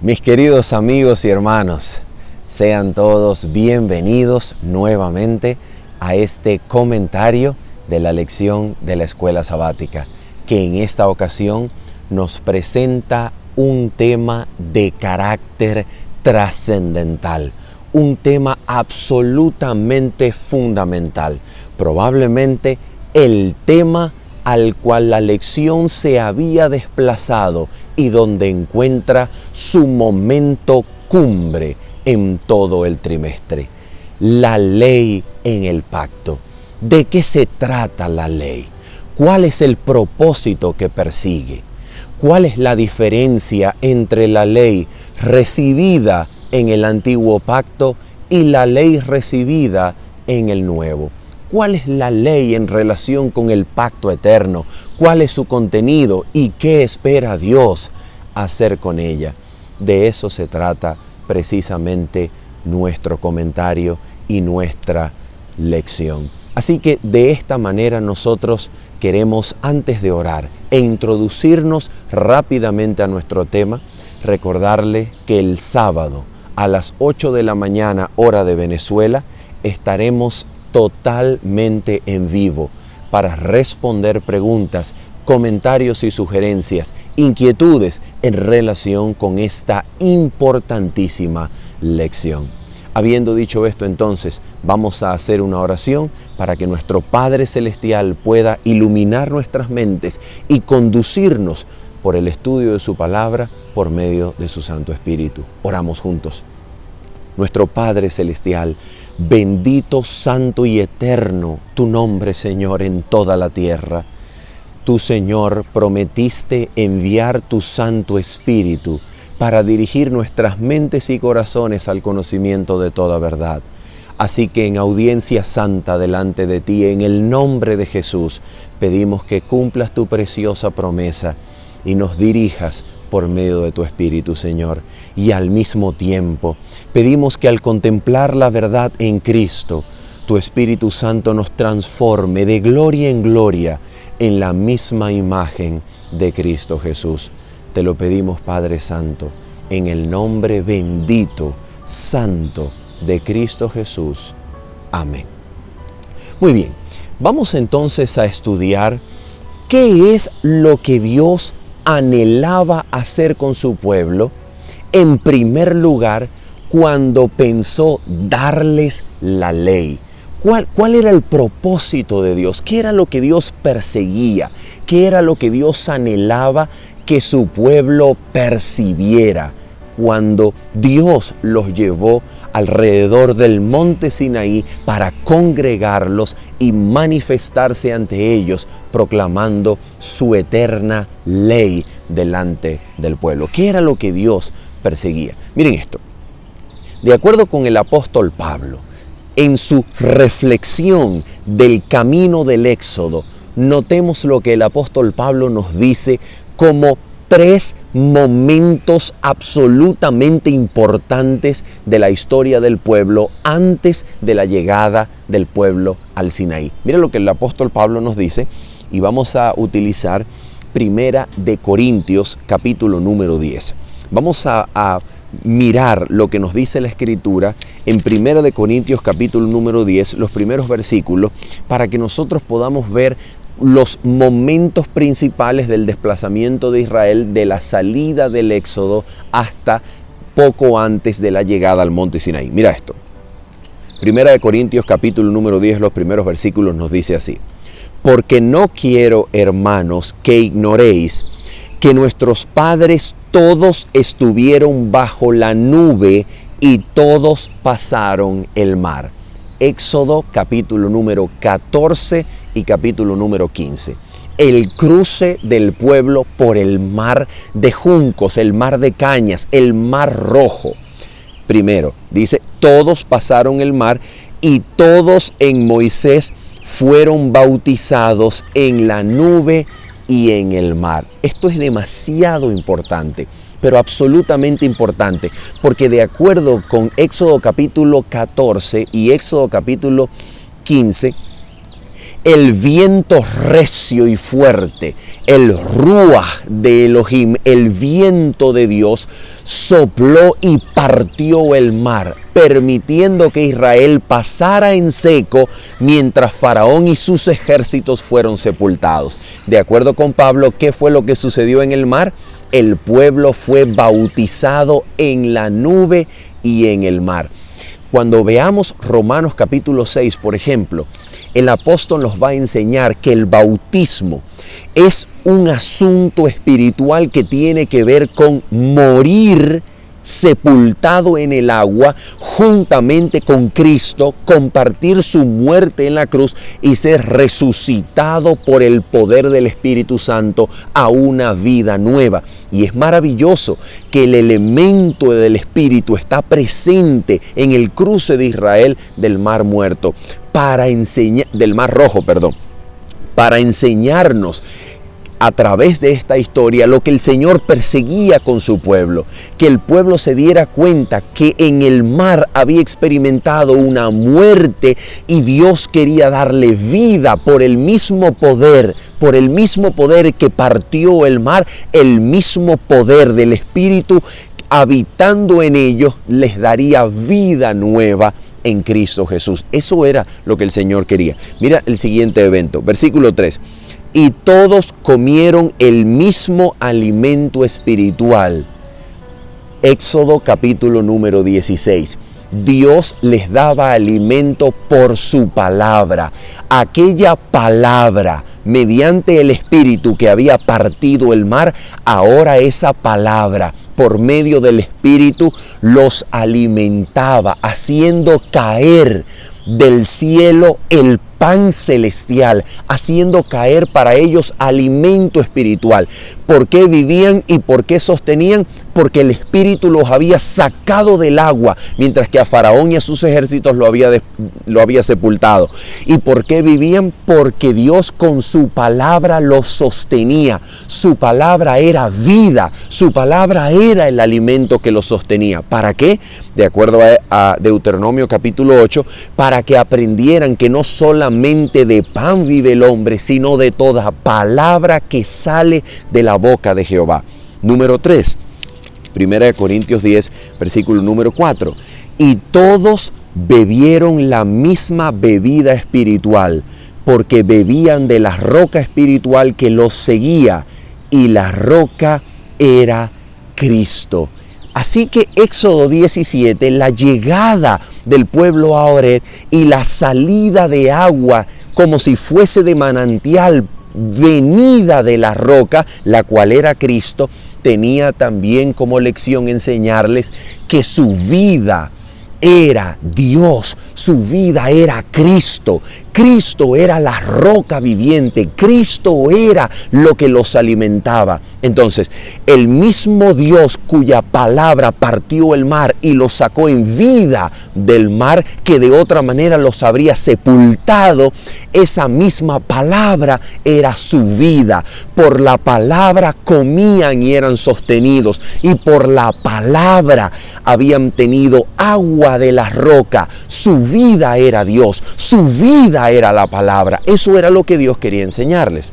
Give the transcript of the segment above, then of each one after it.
Mis queridos amigos y hermanos, sean todos bienvenidos nuevamente a este comentario de la lección de la escuela sabática, que en esta ocasión nos presenta un tema de carácter trascendental, un tema absolutamente fundamental, probablemente el tema al cual la lección se había desplazado y donde encuentra su momento cumbre en todo el trimestre. La ley en el pacto. ¿De qué se trata la ley? ¿Cuál es el propósito que persigue? ¿Cuál es la diferencia entre la ley recibida en el antiguo pacto y la ley recibida en el nuevo? ¿Cuál es la ley en relación con el pacto eterno? ¿Cuál es su contenido y qué espera Dios hacer con ella? De eso se trata precisamente nuestro comentario y nuestra lección. Así que de esta manera nosotros queremos, antes de orar e introducirnos rápidamente a nuestro tema, recordarle que el sábado a las 8 de la mañana, hora de Venezuela, estaremos totalmente en vivo para responder preguntas, comentarios y sugerencias, inquietudes en relación con esta importantísima lección. Habiendo dicho esto, entonces, vamos a hacer una oración para que nuestro Padre Celestial pueda iluminar nuestras mentes y conducirnos por el estudio de su palabra por medio de su Santo Espíritu. Oramos juntos. Nuestro Padre Celestial, bendito, santo y eterno tu nombre, Señor, en toda la tierra. Tú, Señor, prometiste enviar tu Santo Espíritu para dirigir nuestras mentes y corazones al conocimiento de toda verdad. Así que en audiencia santa delante de ti, en el nombre de Jesús, pedimos que cumplas tu preciosa promesa y nos dirijas por medio de tu Espíritu, Señor. Y al mismo tiempo, pedimos que al contemplar la verdad en Cristo, tu Espíritu Santo nos transforme de gloria en gloria en la misma imagen de Cristo Jesús. Te lo pedimos, Padre Santo, en el nombre bendito, santo de Cristo Jesús. Amén. Muy bien, vamos entonces a estudiar qué es lo que Dios anhelaba hacer con su pueblo, en primer lugar, cuando pensó darles la ley. ¿Cuál era el propósito de Dios? ¿Qué era lo que Dios perseguía? ¿Qué era lo que Dios anhelaba que su pueblo percibiera cuando Dios los llevó alrededor del monte Sinaí para congregarlos y manifestarse ante ellos, proclamando su eterna ley delante del pueblo? ¿Qué era lo que Dios perseguía? Miren esto. De acuerdo con el apóstol Pablo, en su reflexión del camino del Éxodo, notemos lo que el apóstol Pablo nos dice como 3 momentos absolutamente importantes de la historia del pueblo antes de la llegada del pueblo al Sinaí. Mira lo que el apóstol Pablo nos dice, y vamos a utilizar Primera de Corintios, capítulo número 10. Vamos a mirar lo que nos dice la Escritura en Primera de Corintios, capítulo número 10, los primeros versículos, para que nosotros podamos ver los momentos principales del desplazamiento de Israel, de la salida del Éxodo hasta poco antes de la llegada al monte Sinaí. Mira esto. Primera de Corintios, capítulo número 10, los primeros versículos nos dice así: porque no quiero, hermanos, que ignoréis que nuestros padres todos estuvieron bajo la nube y todos pasaron el mar. Éxodo capítulo número 14 y capítulo número 15. El cruce del pueblo por el mar de juncos, el mar de cañas, el mar rojo. Primero, dice, todos pasaron el mar y todos en Moisés fueron bautizados en la nube y en el mar. Esto es demasiado importante, pero absolutamente importante, porque de acuerdo con Éxodo capítulo 14 y Éxodo capítulo 15, el viento recio y fuerte, el ruaj de Elohim, el viento de Dios, sopló y partió el mar, permitiendo que Israel pasara en seco mientras Faraón y sus ejércitos fueron sepultados. De acuerdo con Pablo, ¿qué fue lo que sucedió en el mar? El pueblo fue bautizado en la nube y en el mar. Cuando veamos Romanos capítulo 6, por ejemplo, el apóstol nos va a enseñar que el bautismo es un asunto espiritual que tiene que ver con morir sepultado en el agua juntamente con Cristo, compartir su muerte en la cruz y ser resucitado por el poder del Espíritu Santo a una vida nueva. Y es maravilloso que el elemento del Espíritu está presente en el cruce de Israel del Mar Muerto del Mar Rojo, para enseñarnos a través de esta historia lo que el Señor perseguía con su pueblo, que el pueblo se diera cuenta que en el mar había experimentado una muerte y Dios quería darle vida por el mismo poder que partió el mar, el mismo poder del Espíritu habitando en ellos les daría vida nueva en Cristo Jesús. Eso era lo que el Señor quería. Mira el siguiente evento, versículo 3. Y todos comieron el mismo alimento espiritual. Éxodo capítulo número 16. Dios les daba alimento por su palabra. Aquella palabra, mediante el Espíritu que había partido el mar, ahora esa palabra, por medio del Espíritu, los alimentaba, haciendo caer del cielo el pan celestial, haciendo caer para ellos alimento espiritual. ¿Por qué vivían y por qué sostenían? Porque el Espíritu los había sacado del agua, mientras que a Faraón y a sus ejércitos lo había sepultado. ¿Y por qué vivían? Porque Dios con su palabra los sostenía. Su palabra era vida, su palabra era el alimento que los sostenía. ¿Para qué? De acuerdo a Deuteronomio capítulo 8, para que aprendieran que no solamente de pan vive el hombre, sino de toda palabra que sale de la boca de Jehová. Número 3, 1 Corintios 10, versículo número 4. Y todos bebieron la misma bebida espiritual, porque bebían de la roca espiritual que los seguía, y la roca era Cristo. Así que Éxodo 17, la llegada del pueblo a Oreb y la salida de agua como si fuese de manantial venida de la roca, la cual era Cristo, tenía también como lección enseñarles que su vida era Dios, su vida era Cristo. Cristo era la roca viviente, Cristo era lo que los alimentaba. Entonces, el mismo Dios cuya palabra partió el mar y los sacó en vida del mar, que de otra manera los habría sepultado, esa misma palabra era su vida. Por la palabra comían y eran sostenidos, y por la palabra habían tenido agua de la roca. Su vida era Dios, su vida era la palabra. Eso era lo que Dios quería enseñarles.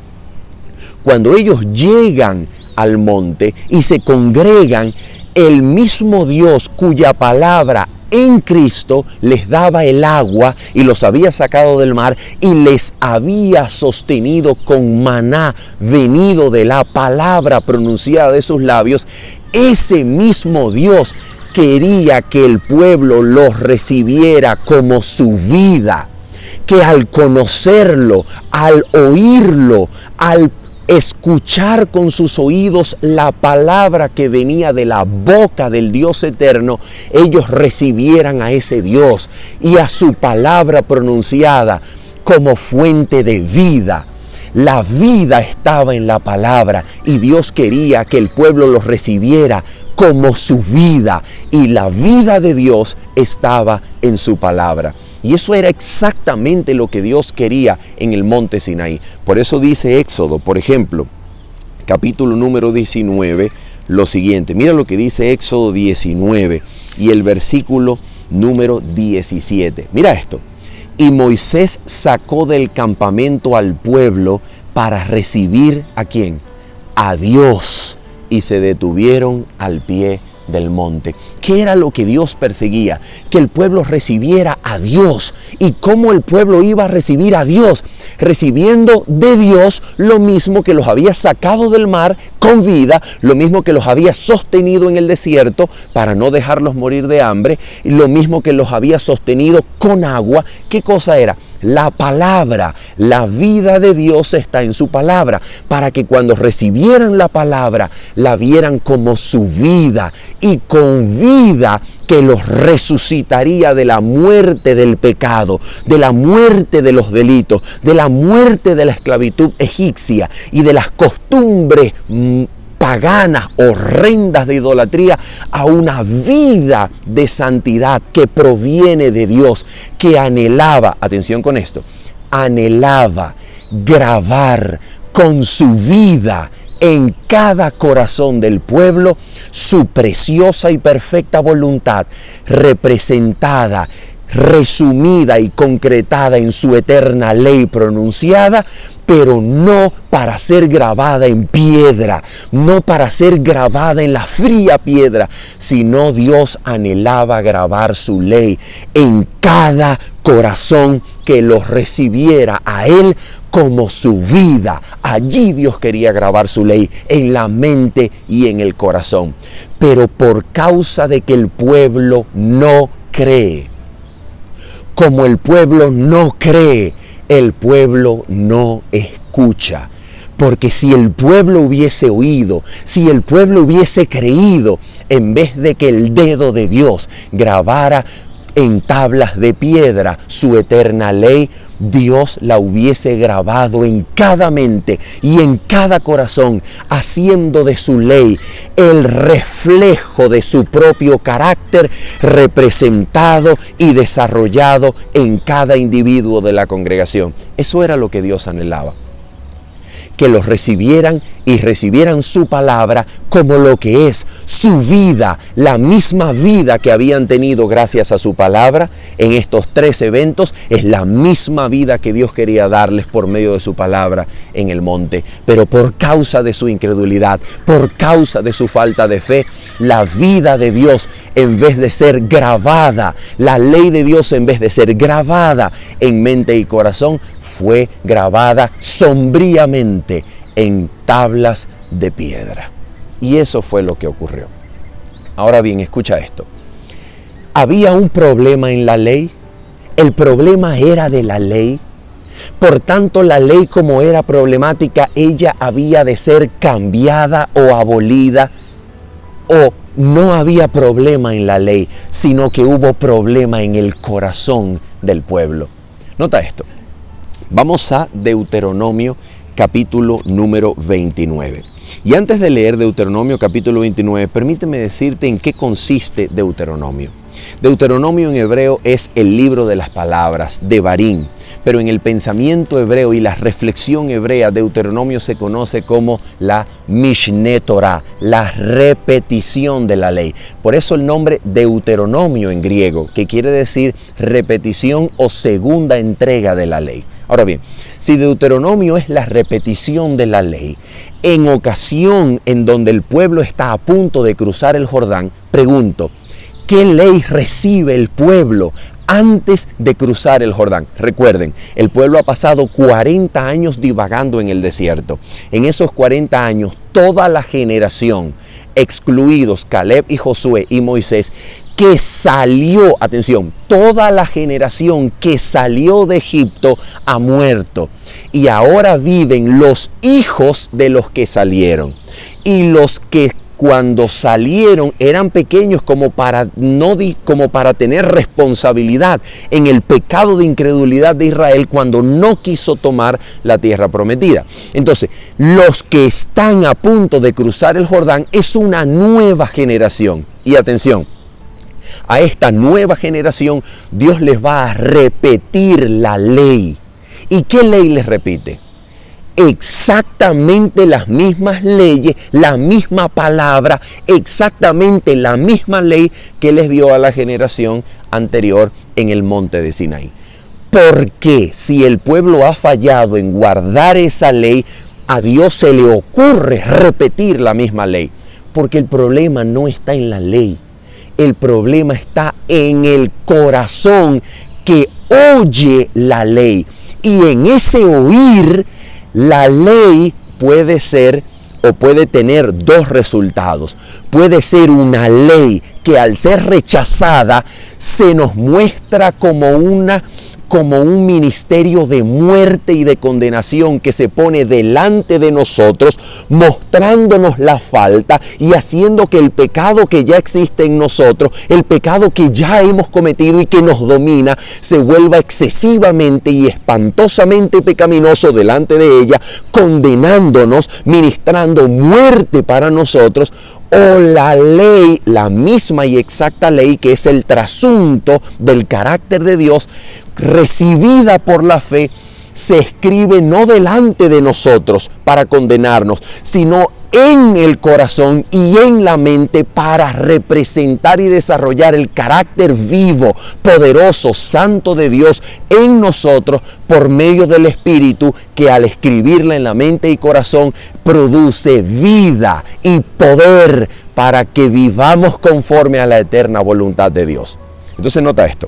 Cuando ellos llegan al monte y se congregan, el mismo Dios cuya palabra en Cristo les daba el agua y los había sacado del mar y les había sostenido con maná venido de la palabra pronunciada de sus labios, ese mismo Dios quería que el pueblo los recibiera como su vida, que al conocerlo, al oírlo, al escuchar con sus oídos la palabra que venía de la boca del Dios eterno, ellos recibieran a ese Dios y a su palabra pronunciada como fuente de vida. La vida estaba en la palabra y Dios quería que el pueblo los recibiera como su vida, y la vida de Dios estaba en su palabra. Y eso era exactamente lo que Dios quería en el monte Sinaí. Por eso dice Éxodo, por ejemplo, capítulo número 19, lo siguiente. Mira lo que dice Éxodo 19 y el versículo número 17. Mira esto. Y Moisés sacó del campamento al pueblo para recibir ¿a quién? A Dios. Y se detuvieron al pie del monte. ¿Qué era lo que Dios perseguía? Que el pueblo recibiera a Dios. ¿Y cómo el pueblo iba a recibir a Dios? Recibiendo de Dios lo mismo que los había sacado del mar con vida, lo mismo que los había sostenido en el desierto para no dejarlos morir de hambre, y lo mismo que los había sostenido con agua. ¿Qué cosa era? La palabra. La vida de Dios está en su palabra, para que cuando recibieran la palabra, la vieran como su vida, y con vida que los resucitaría de la muerte del pecado, de la muerte de los delitos, de la muerte de la esclavitud egipcia y de las costumbres paganas, horrendas de idolatría, a una vida de santidad que proviene de Dios, que anhelaba, atención con esto, anhelaba grabar con su vida en cada corazón del pueblo su preciosa y perfecta voluntad, representada, resumida y concretada en su eterna ley pronunciada, pero no para ser grabada en piedra, no para ser grabada en la fría piedra, sino Dios anhelaba grabar su ley en cada corazón que los recibiera a Él como su vida. Allí Dios quería grabar su ley, en la mente y en el corazón. Pero por causa de que el pueblo no cree, como el pueblo no cree, el pueblo no escucha. Porque si el pueblo hubiese oído, si el pueblo hubiese creído, en vez de que el dedo de Dios grabara en tablas de piedra su eterna ley, Dios la hubiese grabado en cada mente y en cada corazón, haciendo de su ley el reflejo de su propio carácter, representado y desarrollado en cada individuo de la congregación. Eso era lo que Dios anhelaba, que los recibieran y recibieran su palabra como lo que es su vida, la misma vida que habían tenido gracias a su palabra en estos 3 eventos, es la misma vida que Dios quería darles por medio de su palabra en el monte. Pero por causa de su incredulidad, por causa de su falta de fe, la vida de Dios, en vez de ser grabada, la ley de Dios, en vez de ser grabada en mente y corazón, fue grabada sombríamente en tablas de piedra. Y eso fue lo que ocurrió. Ahora bien, escucha esto. Había un problema en la ley. El problema era de la ley. Por tanto, la ley, como era problemática, ella había de ser cambiada o abolida. O no había problema en la ley, sino que hubo problema en el corazón del pueblo. Nota esto. Vamos a Deuteronomio capítulo número 29. Y antes de leer Deuteronomio capítulo 29, permíteme decirte en qué consiste Deuteronomio. Deuteronomio en hebreo es el libro de las palabras, Devarim, pero en el pensamiento hebreo y la reflexión hebrea, Deuteronomio se conoce como la Mishneh Torah, la repetición de la ley. Por eso el nombre Deuteronomio en griego, que quiere decir repetición o segunda entrega de la ley. Ahora bien, si Deuteronomio es la repetición de la ley, en ocasión en donde el pueblo está a punto de cruzar el Jordán, pregunto, ¿qué ley recibe el pueblo antes de cruzar el Jordán? Recuerden, el pueblo ha pasado 40 años divagando en el desierto. En esos 40 años, toda la generación, excluidos Caleb y Josué y Moisés, que salió, atención, toda la generación que salió de Egipto ha muerto. Y ahora viven los hijos de los que salieron. Y los que cuando salieron eran pequeños como para tener responsabilidad en el pecado de incredulidad de Israel cuando no quiso tomar la tierra prometida. Entonces, los que están a punto de cruzar el Jordán es una nueva generación. Y atención, a esta nueva generación Dios les va a repetir la ley. ¿Y qué ley les repite? Exactamente las mismas leyes, la misma palabra, exactamente la misma ley que les dio a la generación anterior en el monte de Sinaí. Porque si el pueblo ha fallado en guardar esa ley, a Dios se le ocurre repetir la misma ley. Porque el problema no está en la ley. El problema está en el corazón que oye la ley. Y en ese oír, la ley puede ser o puede tener dos resultados. Puede ser una ley que al ser rechazada se nos muestra como un ministerio de muerte y de condenación que se pone delante de nosotros, mostrándonos la falta y haciendo que el pecado que ya existe en nosotros, el pecado que ya hemos cometido y que nos domina, se vuelva excesivamente y espantosamente pecaminoso delante de ella, condenándonos, ministrando muerte para nosotros. O la ley, la misma y exacta ley que es el trasunto del carácter de Dios, recibida por la fe, se escribe no delante de nosotros para condenarnos, sino en el corazón y en la mente para representar y desarrollar el carácter vivo, poderoso, santo de Dios en nosotros por medio del Espíritu, que al escribirla en la mente y corazón produce vida y poder para que vivamos conforme a la eterna voluntad de Dios. Entonces nota esto.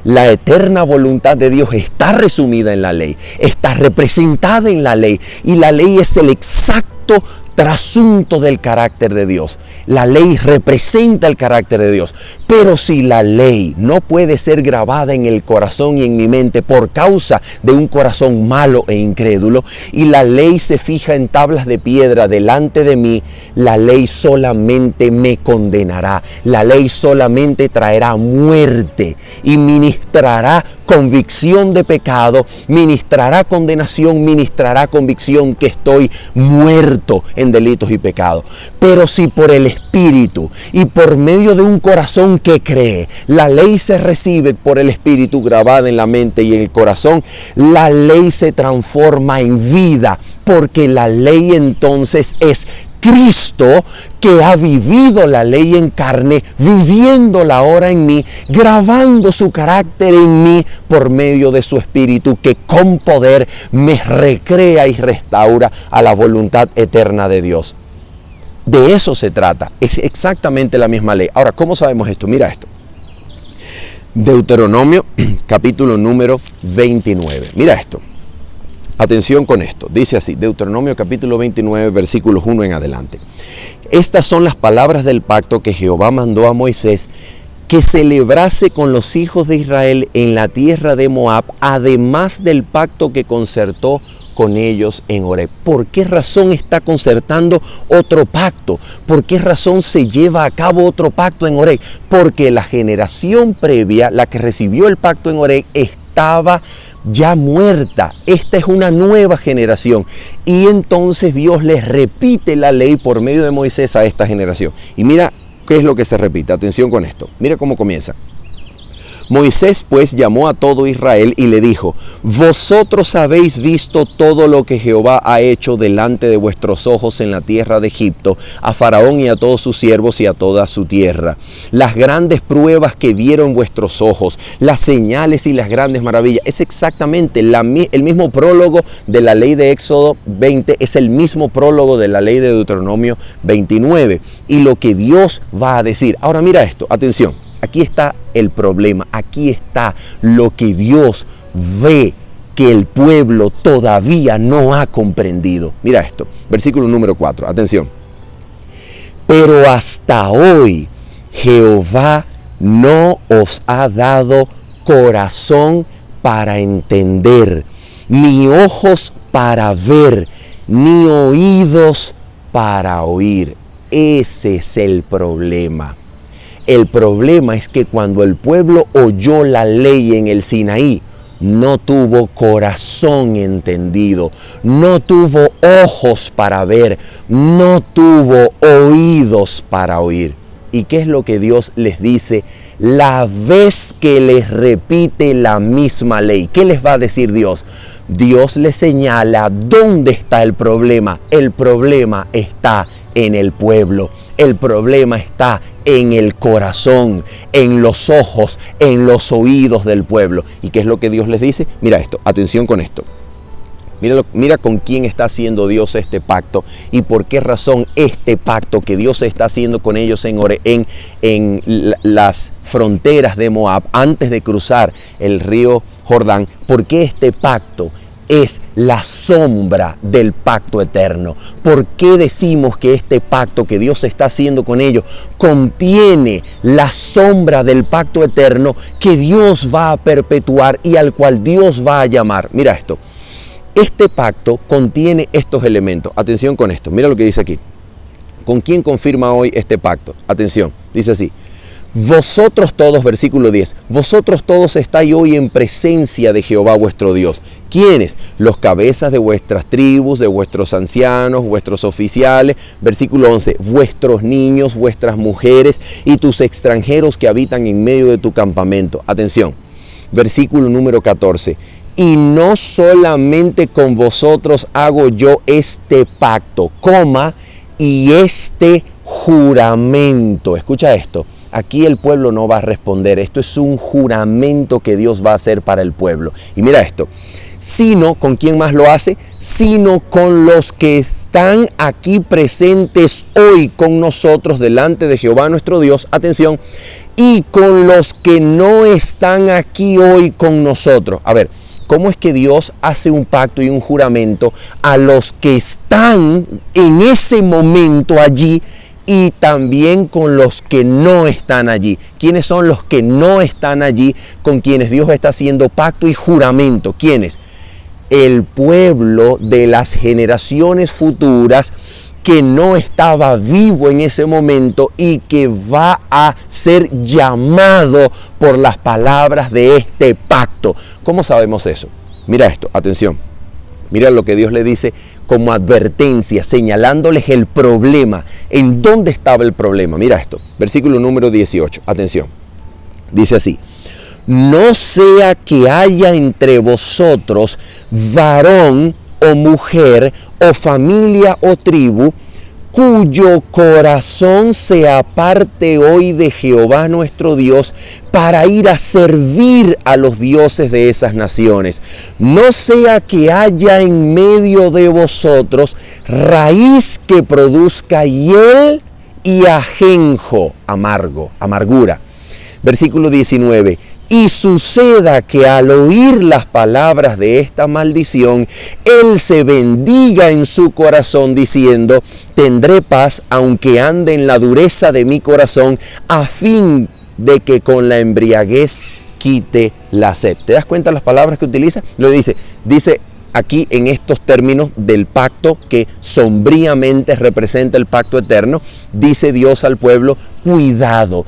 La eterna voluntad de Dios está resumida en la ley, está representada en la ley, y la ley es el exacto trasunto del carácter de Dios. La ley representa el carácter de Dios. Pero si la ley no puede ser grabada en el corazón y en mi mente por causa de un corazón malo e incrédulo, y la ley se fija en tablas de piedra delante de mí, la ley solamente me condenará. La ley solamente traerá muerte y ministrará convicción de pecado, ministrará condenación, ministrará convicción que estoy muerto en delitos y pecados. Pero si por el Espíritu y por medio de un corazón que cree, la ley se recibe por el Espíritu grabada en la mente y en el corazón, la ley se transforma en vida, porque la ley entonces es Cristo, que ha vivido la ley en carne, viviéndola ahora en mí, grabando su carácter en mí por medio de su Espíritu, que con poder me recrea y restaura a la voluntad eterna de Dios. De eso se trata, es exactamente la misma ley. Ahora, ¿cómo sabemos esto? Mira esto. Deuteronomio, capítulo número 29. Mira esto. Atención con esto, dice así, Deuteronomio capítulo 29, versículos 1 en adelante. Estas son las palabras del pacto que Jehová mandó a Moisés que celebrase con los hijos de Israel en la tierra de Moab, además del pacto que concertó con ellos en Horeb. ¿Por qué razón está concertando otro pacto? ¿Por qué razón se lleva a cabo otro pacto en Horeb? Porque la generación previa, la que recibió el pacto en Horeb, estaba ya muerta. Esta es una nueva generación, y entonces Dios les repite la ley por medio de Moisés a esta generación. Y mira qué es lo que se repite. Atención con esto, mira cómo comienza. Moisés pues llamó a todo Israel y le dijo: vosotros habéis visto todo lo que Jehová ha hecho delante de vuestros ojos en la tierra de Egipto, a Faraón y a todos sus siervos y a toda su tierra. Las grandes pruebas que vieron vuestros ojos, las señales y las grandes maravillas. Es exactamente el mismo prólogo de la ley de Éxodo 20, es el mismo prólogo de la ley de Deuteronomio 29. Y lo que Dios va a decir. Ahora mira esto, atención. Aquí está el problema, aquí está lo que Dios ve que el pueblo todavía no ha comprendido. Mira esto, versículo número 4, atención. Pero hasta hoy Jehová no os ha dado corazón para entender, ni ojos para ver, ni oídos para oír. Ese es el problema. El problema es que cuando el pueblo oyó la ley en el Sinaí, no tuvo corazón entendido, no tuvo ojos para ver, no tuvo oídos para oír. ¿Y qué es lo que Dios les dice la vez que les repite la misma ley? ¿Qué les va a decir Dios? Dios les señala dónde está el problema. El problema está en el pueblo. El problema está en el corazón, en los ojos, en los oídos del pueblo. ¿Y qué es lo que Dios les dice? Mira esto, atención con esto. Mira con quién está haciendo Dios este pacto y por qué razón este pacto que Dios está haciendo con ellos en las fronteras de Moab, antes de cruzar el río Jordán. ¿Por qué este pacto es la sombra del pacto eterno? ¿Por qué decimos que este pacto que Dios está haciendo con ellos contiene la sombra del pacto eterno que Dios va a perpetuar y al cual Dios va a llamar? Mira esto. Este pacto contiene estos elementos. Atención con esto. Mira lo que dice aquí. ¿Con quién confirma hoy este pacto? Atención. Dice así. Vosotros todos, versículo 10, vosotros todos estáis hoy en presencia de Jehová vuestro Dios. ¿Quiénes? Los cabezas de vuestras tribus, de vuestros ancianos, vuestros oficiales. Versículo 11, vuestros niños, vuestras mujeres y tus extranjeros que habitan en medio de tu campamento. Atención. Versículo número 14. Y no solamente con vosotros hago yo este pacto, y este juramento. Escucha esto. Aquí el pueblo no va a responder. Esto es un juramento que Dios va a hacer para el pueblo. Y mira esto. Sino, ¿con quién más lo hace? Sino con los que están aquí presentes hoy con nosotros delante de Jehová nuestro Dios. Atención. Y con los que no están aquí hoy con nosotros. A ver. ¿Cómo es que Dios hace un pacto y un juramento a los que están en ese momento allí y también con los que no están allí? ¿Quiénes son los que no están allí con quienes Dios está haciendo pacto y juramento? ¿Quiénes? El pueblo de las generaciones futuras que no estaba vivo en ese momento y que va a ser llamado por las palabras de este pacto. ¿Cómo sabemos eso? Mira esto, atención. Mira lo que Dios le dice como advertencia, señalándoles el problema. ¿En dónde estaba el problema? Mira esto, versículo número 18, atención. Dice así. No sea que haya entre vosotros varón o mujer o familia o tribu cuyo corazón se aparte hoy de Jehová nuestro Dios para ir a servir a los dioses de esas naciones. No sea que haya en medio de vosotros raíz que produzca hiel y ajenjo, amargura. Versículo 19. Y suceda que al oír las palabras de esta maldición, él se bendiga en su corazón diciendo, tendré paz aunque ande en la dureza de mi corazón, a fin de que con la embriaguez quite la sed. ¿Te das cuenta las palabras que utiliza? Lo dice aquí en estos términos del pacto que sombríamente representa el pacto eterno, dice Dios al pueblo, cuidado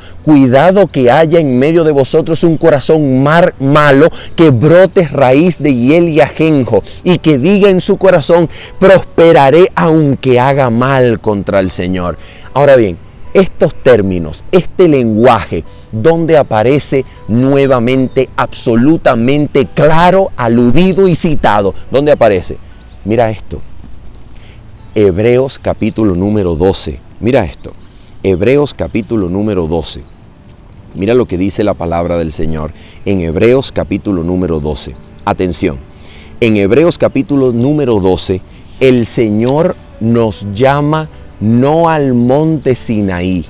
que haya en medio de vosotros un corazón malo, que brote raíz de hiel y ajenjo, y que diga en su corazón, prosperaré aunque haga mal contra el Señor. Ahora bien, estos términos, este lenguaje, donde aparece nuevamente absolutamente claro, aludido y citado. ¿Dónde aparece? Mira esto. Hebreos capítulo número 12. Mira esto. Hebreos capítulo número 12. Mira lo que dice la palabra del Señor en Hebreos capítulo número 12. Atención. En Hebreos capítulo número 12, el Señor nos llama no al monte Sinaí,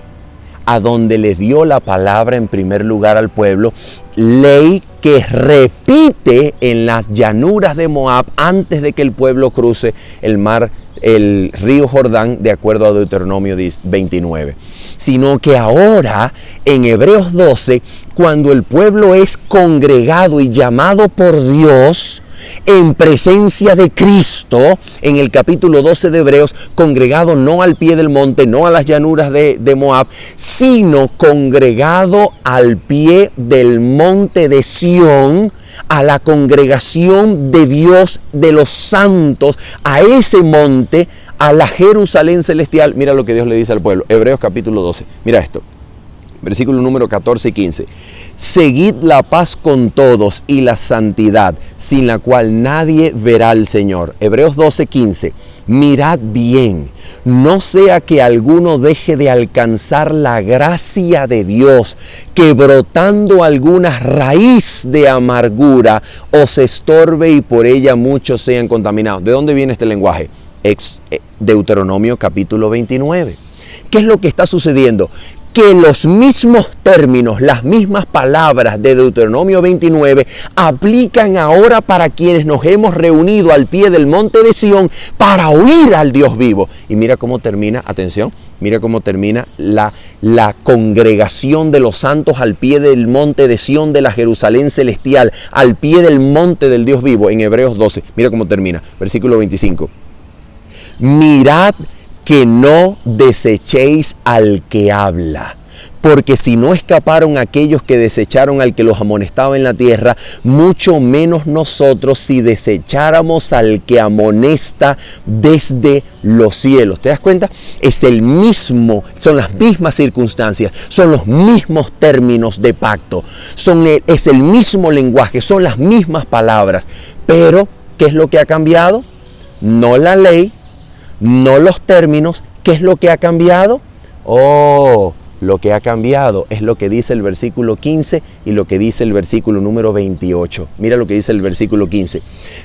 a donde les dio la palabra en primer lugar al pueblo, ley que repite en las llanuras de Moab antes de que el pueblo cruce el río Jordán, de acuerdo a Deuteronomio 29. Sino que ahora, en Hebreos 12, cuando el pueblo es congregado y llamado por Dios, en presencia de Cristo, en el capítulo 12 de Hebreos, congregado no al pie del monte, no a las llanuras de Moab, sino congregado al pie del monte de Sión, a la congregación de Dios, de los santos, a ese monte, a la Jerusalén celestial. Mira lo que Dios le dice al pueblo, Hebreos capítulo 12, mira esto. Versículo número 14 y 15. Seguid la paz con todos y la santidad, sin la cual nadie verá al Señor. Hebreos 12, 15. Mirad bien, no sea que alguno deje de alcanzar la gracia de Dios, que brotando alguna raíz de amargura os estorbe y por ella muchos sean contaminados. ¿De dónde viene este lenguaje? Deuteronomio capítulo 29. ¿Qué es lo que está sucediendo? Que los mismos términos, las mismas palabras de Deuteronomio 29 aplican ahora para quienes nos hemos reunido al pie del monte de Sión para oír al Dios vivo. Y mira cómo termina, atención, mira cómo termina la congregación de los santos al pie del monte de Sión de la Jerusalén celestial, al pie del monte del Dios vivo, en Hebreos 12. Mira cómo termina, versículo 25. Mirad que no desechéis al que habla, porque si no escaparon aquellos que desecharon al que los amonestaba en la tierra, mucho menos nosotros si desecháramos al que amonesta desde los cielos. ¿Te das cuenta? Es el mismo, son las mismas circunstancias, son los mismos términos de pacto, es el mismo lenguaje, son las mismas palabras, pero ¿qué es lo que ha cambiado? No la ley, no los términos. ¿Qué es lo que ha cambiado? Lo que ha cambiado es lo que dice el versículo 15 y lo que dice el versículo número 28. Mira lo que dice el versículo 15.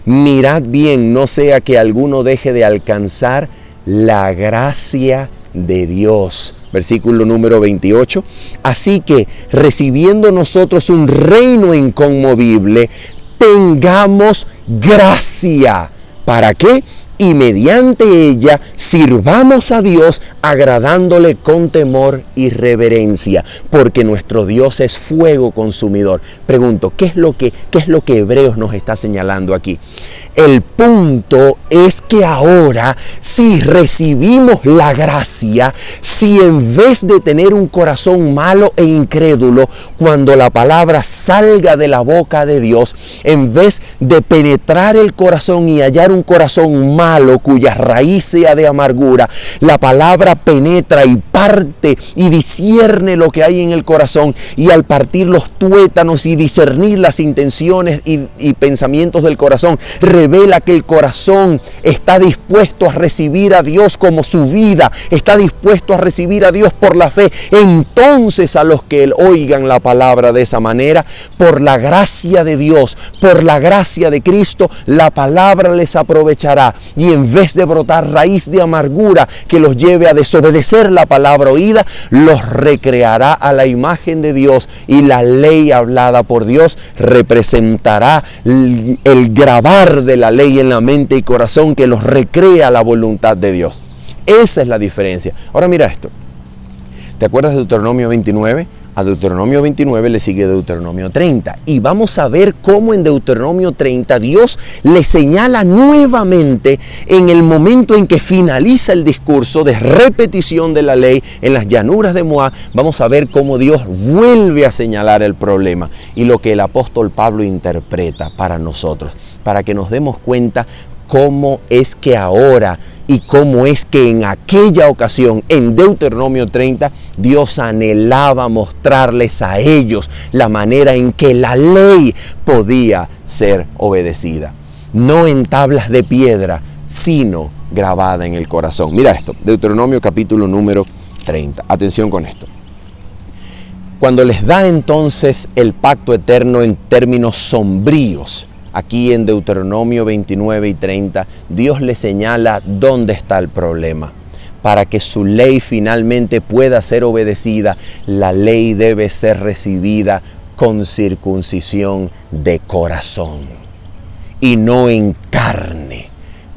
Mirad bien, no sea que alguno deje de alcanzar la gracia de Dios. Versículo número 28. Así que, recibiendo nosotros un reino inconmovible, tengamos gracia. ¿Para qué? Y mediante ella sirvamos a Dios agradándole con temor y reverencia, porque nuestro Dios es fuego consumidor. Pregunto, ¿qué es lo que Hebreos nos está señalando aquí? El punto es que ahora, si recibimos la gracia, si en vez de tener un corazón malo e incrédulo, cuando la palabra salga de la boca de Dios, en vez de penetrar el corazón y hallar un corazón malo cuya raíz sea de amargura, la palabra penetra y parte y discierne lo que hay en el corazón, y al partir los tuétanos y discernir las intenciones y pensamientos del corazón, revela que el corazón está dispuesto a recibir a Dios como su vida, está dispuesto a recibir a Dios por la fe. Entonces a los que oigan la palabra de esa manera, por la gracia de Dios, por la gracia de Cristo, la palabra les aprovechará, y en vez de brotar raíz de amargura que los lleve a desobedecer la palabra oída, los recreará a la imagen de Dios, y la ley hablada por Dios representará el grabar de la ley en la mente y corazón que los recrea la voluntad de Dios. Esa es la diferencia. Ahora mira esto. ¿Te acuerdas de Deuteronomio 29? A Deuteronomio 29 le sigue Deuteronomio 30. Y vamos a ver cómo en Deuteronomio 30 Dios le señala nuevamente en el momento en que finaliza el discurso de repetición de la ley en las llanuras de Moab. Vamos a ver cómo Dios vuelve a señalar el problema y lo que el apóstol Pablo interpreta para nosotros, para que nos demos cuenta cómo es que ahora y cómo es que en aquella ocasión, en Deuteronomio 30, Dios anhelaba mostrarles a ellos la manera en que la ley podía ser obedecida. No en tablas de piedra, sino grabada en el corazón. Mira esto, Deuteronomio capítulo número 30. Atención con esto. Cuando les da entonces el pacto eterno en términos sombríos, aquí en Deuteronomio 29 y 30, Dios le señala dónde está el problema. Para que su ley finalmente pueda ser obedecida, la ley debe ser recibida con circuncisión de corazón y no en carne.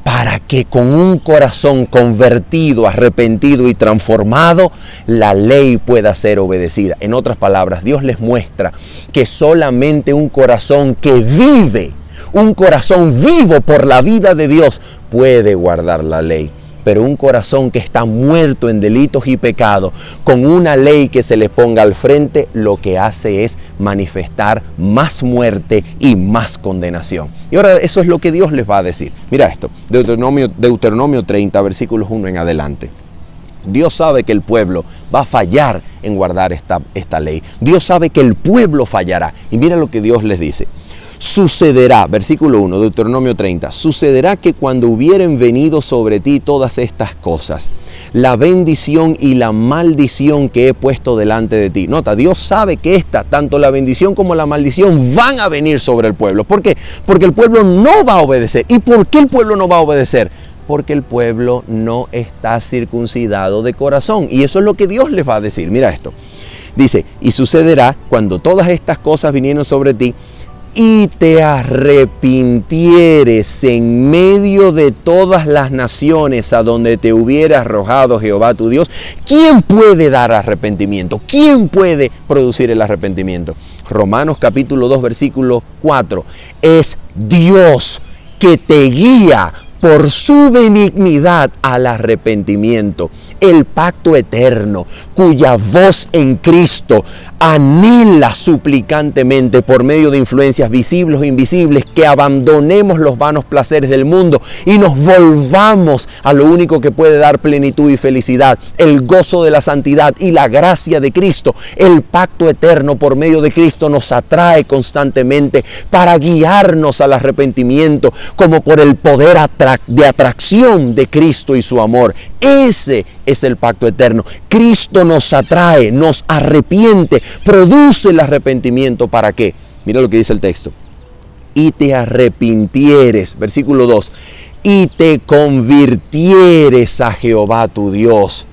Para que con un corazón convertido, arrepentido y transformado, la ley pueda ser obedecida. En otras palabras, Dios les muestra que solamente un corazón que vive, un corazón vivo por la vida de Dios, puede guardar la ley. Pero un corazón que está muerto en delitos y pecados, con una ley que se le ponga al frente, lo que hace es manifestar más muerte y más condenación. Y ahora eso es lo que Dios les va a decir. Mira esto, Deuteronomio 30, versículos 1 en adelante. Dios sabe que el pueblo va a fallar en guardar esta ley. Dios sabe que el pueblo fallará. Y mira lo que Dios les dice. Sucederá, versículo 1, Deuteronomio 30, sucederá que cuando hubieren venido sobre ti todas estas cosas, la bendición y la maldición que he puesto delante de ti. Nota, Dios sabe que tanto la bendición como la maldición van a venir sobre el pueblo. ¿Por qué? Porque el pueblo no va a obedecer. ¿Y por qué el pueblo no va a obedecer? Porque el pueblo no está circuncidado de corazón. Y eso es lo que Dios les va a decir. Mira esto. Dice, y sucederá cuando todas estas cosas vinieron sobre ti, y te arrepintieres en medio de todas las naciones a donde te hubiera arrojado Jehová tu Dios. ¿Quién puede dar arrepentimiento? ¿Quién puede producir el arrepentimiento? Romanos capítulo 2 versículo 4. Es Dios que te guía por su benignidad al arrepentimiento. El pacto eterno, cuya voz en Cristo anhela suplicantemente por medio de influencias visibles o invisibles que abandonemos los vanos placeres del mundo y nos volvamos a lo único que puede dar plenitud y felicidad, el gozo de la santidad y la gracia de Cristo. El pacto eterno por medio de Cristo nos atrae constantemente para guiarnos al arrepentimiento, como por el poder de atracción de Cristo y su amor. Ese es el pacto eterno. Cristo nos atrae, nos arrepiente, produce el arrepentimiento. ¿Para qué? Mira lo que dice el texto. Y te arrepintieres, versículo 2, y te convirtieres a Jehová tu Dios.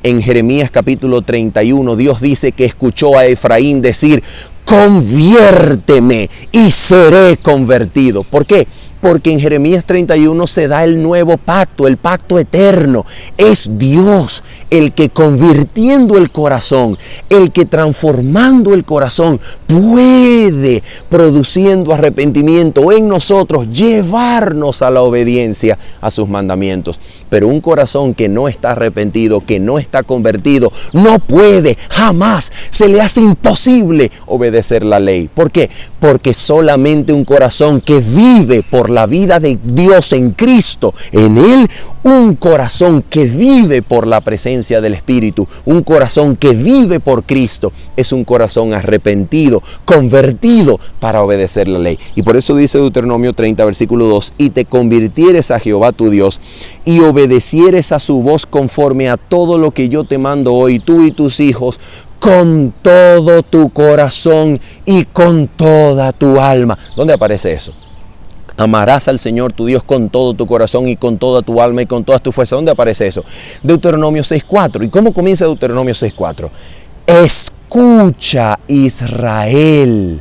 En Jeremías capítulo 31, Dios dice que escuchó a Efraín decir, conviérteme y seré convertido. ¿Por qué? Porque en Jeremías 31 se da el nuevo pacto, el pacto eterno. Es Dios el que convirtiendo el corazón, el que transformando el corazón, puede, produciendo arrepentimiento en nosotros, llevarnos a la obediencia a sus mandamientos. Pero un corazón que no está arrepentido, que no está convertido, no puede, jamás, se le hace imposible obedecer la ley. ¿Por qué? Porque solamente un corazón que vive por la vida de Dios en Cristo, en Él, un corazón que vive por la presencia del Espíritu, un corazón que vive por Cristo, es un corazón arrepentido, convertido para obedecer la ley. Y por eso dice Deuteronomio 30, versículo 2, y te convirtieres a Jehová tu Dios, y obedecieres a su voz conforme a todo lo que yo te mando hoy, tú y tus hijos, con todo tu corazón y con toda tu alma. ¿Dónde aparece eso? Amarás al Señor tu Dios con todo tu corazón y con toda tu alma y con todas tus fuerzas. ¿Dónde aparece eso? Deuteronomio 6.4. ¿Y cómo comienza Deuteronomio 6.4? Escucha, Israel.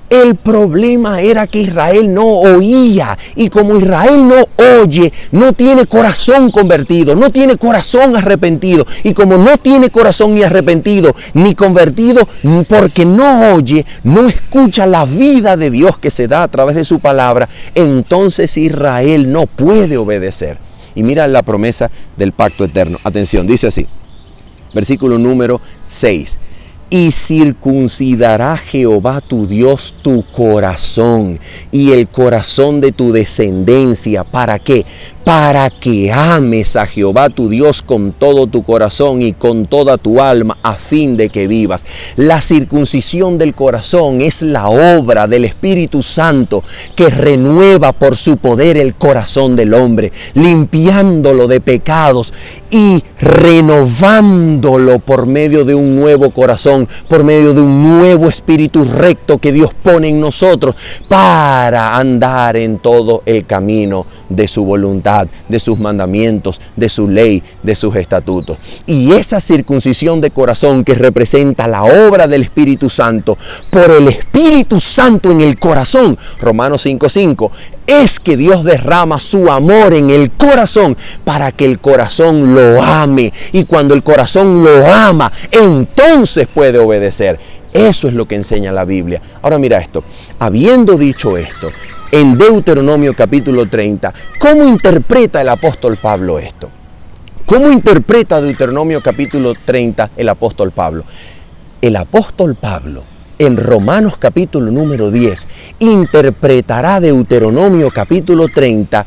El problema era que Israel no oía, y como Israel no oye, no tiene corazón convertido, no tiene corazón arrepentido, y como no tiene corazón ni arrepentido ni convertido, porque no oye, no escucha la vida de Dios que se da a través de su palabra, entonces Israel no puede obedecer. Y mira la promesa del pacto eterno. Atención, dice así, versículo número 6. Y circuncidará Jehová tu Dios tu corazón y el corazón de tu descendencia. ¿Para qué? Para que ames a Jehová tu Dios con todo tu corazón y con toda tu alma, a fin de que vivas. La circuncisión del corazón es la obra del Espíritu Santo que renueva por su poder el corazón del hombre, limpiándolo de pecados y renovándolo por medio de un nuevo corazón, por medio de un nuevo espíritu recto que Dios pone en nosotros para andar en todo el camino de su voluntad, de sus mandamientos, de su ley, de sus estatutos. Y esa circuncisión de corazón que representa la obra del Espíritu Santo, por el Espíritu Santo en el corazón, Romanos 5.5, es que Dios derrama su amor en el corazón para que el corazón lo ame. Y cuando el corazón lo ama, entonces puede obedecer. Eso es lo que enseña la Biblia. Ahora mira esto. Habiendo dicho esto, en Deuteronomio capítulo 30, ¿cómo interpreta el apóstol Pablo esto? ¿Cómo interpreta Deuteronomio capítulo 30 el apóstol Pablo? El apóstol Pablo, en Romanos capítulo número 10, interpretará Deuteronomio capítulo 30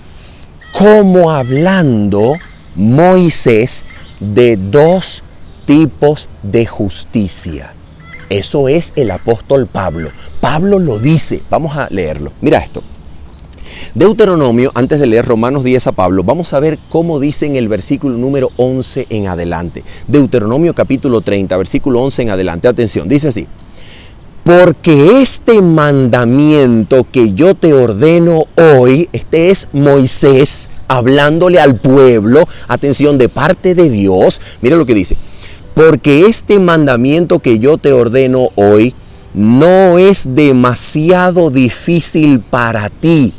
como hablando Moisés de dos tipos de justicia. Eso es el apóstol Pablo. Pablo lo dice. Vamos a leerlo. Mira esto. Deuteronomio, antes de leer Romanos 10 a Pablo, vamos a ver cómo dice en el versículo número 11 en adelante. Deuteronomio capítulo 30, versículo 11 en adelante. Atención, dice así. Porque este mandamiento que yo te ordeno hoy, este es Moisés hablándole al pueblo, atención, de parte de Dios. Mira lo que dice. Porque este mandamiento que yo te ordeno hoy no es demasiado difícil para ti,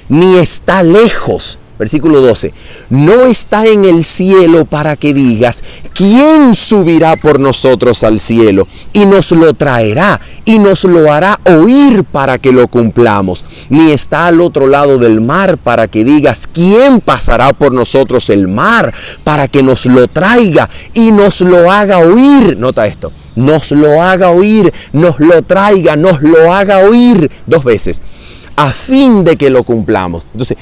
ni está lejos. Versículo 12. No está en el cielo para que digas, ¿quién subirá por nosotros al cielo? Y nos lo traerá y nos lo hará oír para que lo cumplamos. Ni está al otro lado del mar para que digas, ¿quién pasará por nosotros el mar para que nos lo traiga y nos lo haga oír? Nota esto. Nos lo haga oír, nos lo traiga, nos lo haga oír 2 veces, a fin de que lo cumplamos. Entonces,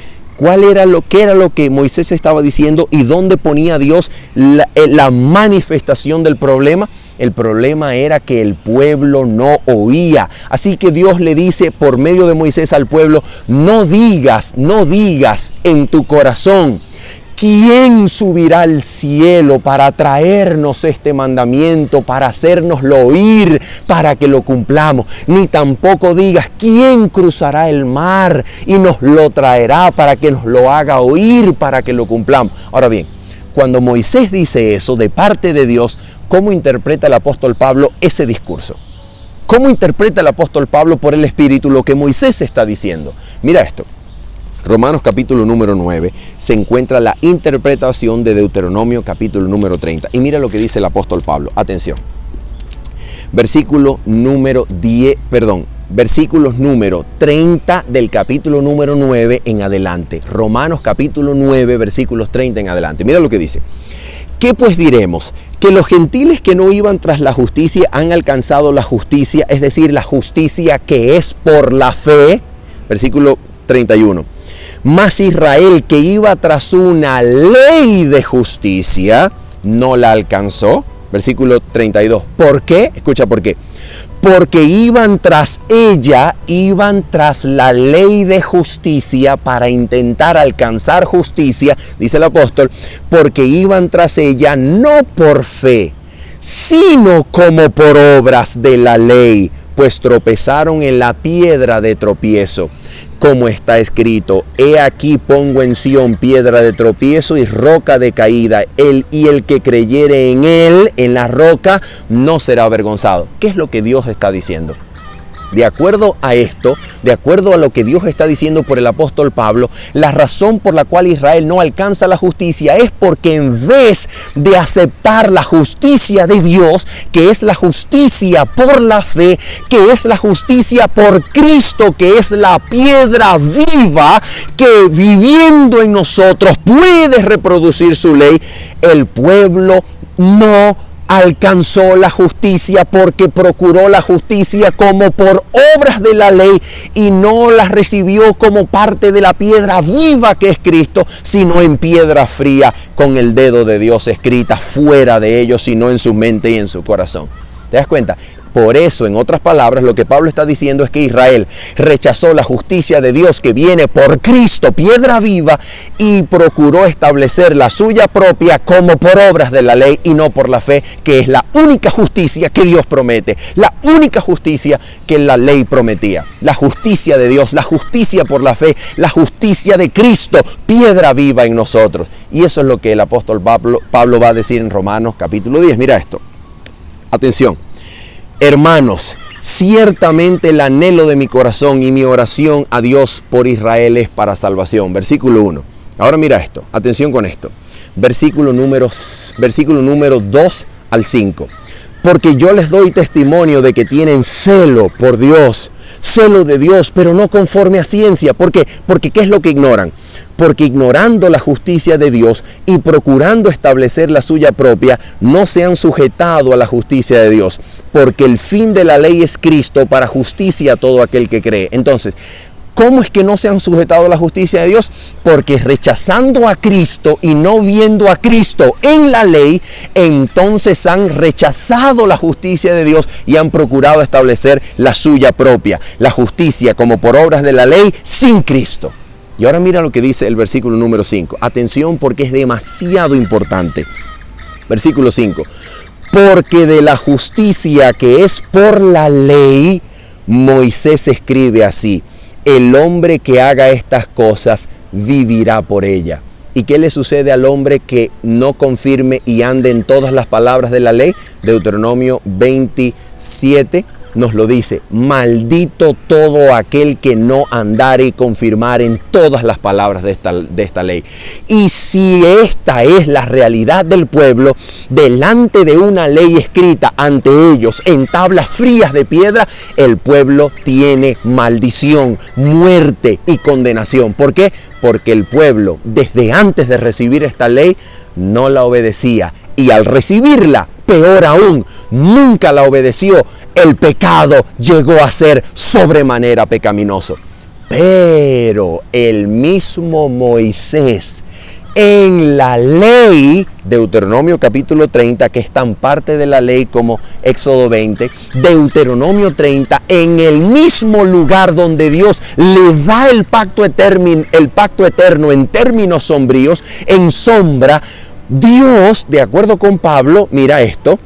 ¿qué era lo que Moisés estaba diciendo y dónde ponía Dios la manifestación del problema? El problema era que el pueblo no oía. Así que Dios le dice por medio de Moisés al pueblo, no digas en tu corazón, ¿quién subirá al cielo para traernos este mandamiento, para hacérnoslo oír, para que lo cumplamos? Ni tampoco digas, ¿quién cruzará el mar y nos lo traerá para que nos lo haga oír, para que lo cumplamos? Ahora bien, cuando Moisés dice eso de parte de Dios, ¿cómo interpreta el apóstol Pablo ese discurso? ¿Cómo interpreta el apóstol Pablo por el Espíritu lo que Moisés está diciendo? Mira esto. Romanos capítulo número 9 se encuentra la interpretación de Deuteronomio capítulo número 30. Y mira lo que dice el apóstol Pablo. Atención. Versículos número 30 del capítulo número 9 en adelante. Romanos capítulo 9, versículos 30 en adelante. Mira lo que dice. ¿Qué pues diremos? Que los gentiles que no iban tras la justicia han alcanzado la justicia, es decir, la justicia que es por la fe. Versículo 31. Mas Israel, que iba tras una ley de justicia, no la alcanzó. Versículo 32. ¿Por qué? Escucha por qué. Porque iban tras ella, iban tras la ley de justicia para intentar alcanzar justicia, dice el apóstol, porque iban tras ella no por fe, sino como por obras de la ley, pues tropezaron en la piedra de tropiezo. Como está escrito, he aquí pongo en Sión piedra de tropiezo y roca de caída, el que creyere en él, en la roca, no será avergonzado. ¿Qué es lo que Dios está diciendo? De acuerdo a esto, de acuerdo a lo que Dios está diciendo por el apóstol Pablo, la razón por la cual Israel no alcanza la justicia es porque en vez de aceptar la justicia de Dios, que es la justicia por la fe, que es la justicia por Cristo, que es la piedra viva que viviendo en nosotros puede reproducir su ley, el pueblo no alcanzó la justicia porque procuró la justicia como por obras de la ley y no la recibió como parte de la piedra viva que es Cristo, sino en piedra fría con el dedo de Dios escrita fuera de ellos, sino en su mente y en su corazón. ¿Te das cuenta? Por eso, en otras palabras, lo que Pablo está diciendo es que Israel rechazó la justicia de Dios que viene por Cristo, piedra viva, y procuró establecer la suya propia como por obras de la ley y no por la fe, que es la única justicia que Dios promete, la única justicia que la ley prometía. La justicia de Dios, la justicia por la fe, la justicia de Cristo, piedra viva en nosotros. Y eso es lo que el apóstol Pablo va a decir en Romanos capítulo 10. Mira esto. Atención. Hermanos, ciertamente el anhelo de mi corazón y mi oración a Dios por Israel es para salvación. Versículo 1. Ahora mira esto, atención con esto. Versículo número 2 al 5. Porque yo les doy testimonio de que tienen celo por Dios, celo de Dios, pero no conforme a ciencia. ¿Por qué? Porque ¿qué es lo que ignoran? Porque ignorando la justicia de Dios y procurando establecer la suya propia, no se han sujetado a la justicia de Dios. Porque el fin de la ley es Cristo para justicia a todo aquel que cree. Entonces, ¿Cómo es que no se han sujetado a la justicia de Dios? Porque rechazando a Cristo y no viendo a Cristo en la ley, entonces han rechazado la justicia de Dios y han procurado establecer la suya propia, la justicia como por obras de la ley sin Cristo. Y ahora mira lo que dice el versículo número 5. Atención, porque es demasiado importante. Versículo 5. Porque de la justicia que es por la ley, Moisés escribe así: el hombre que haga estas cosas vivirá por ella. ¿Y qué le sucede al hombre que no confirme y ande en todas las palabras de la ley? Deuteronomio 27 nos lo dice: maldito todo aquel que no andare y confirmare en todas las palabras de esta ley. Y si esta es la realidad del pueblo, delante de una ley escrita ante ellos en tablas frías de piedra, el pueblo tiene maldición, muerte y condenación. ¿Por qué? Porque el pueblo, desde antes de recibir esta ley, no la obedecía. Y al recibirla, peor aún, nunca la obedeció. El pecado llegó a ser sobremanera pecaminoso. Pero el mismo Moisés, en la ley, Deuteronomio capítulo 30, que es tan parte de la ley como Éxodo 20, Deuteronomio 30, en el mismo lugar donde Dios le da el pacto eterno en términos sombríos, en sombra, Dios, de acuerdo con Pablo, mira esto: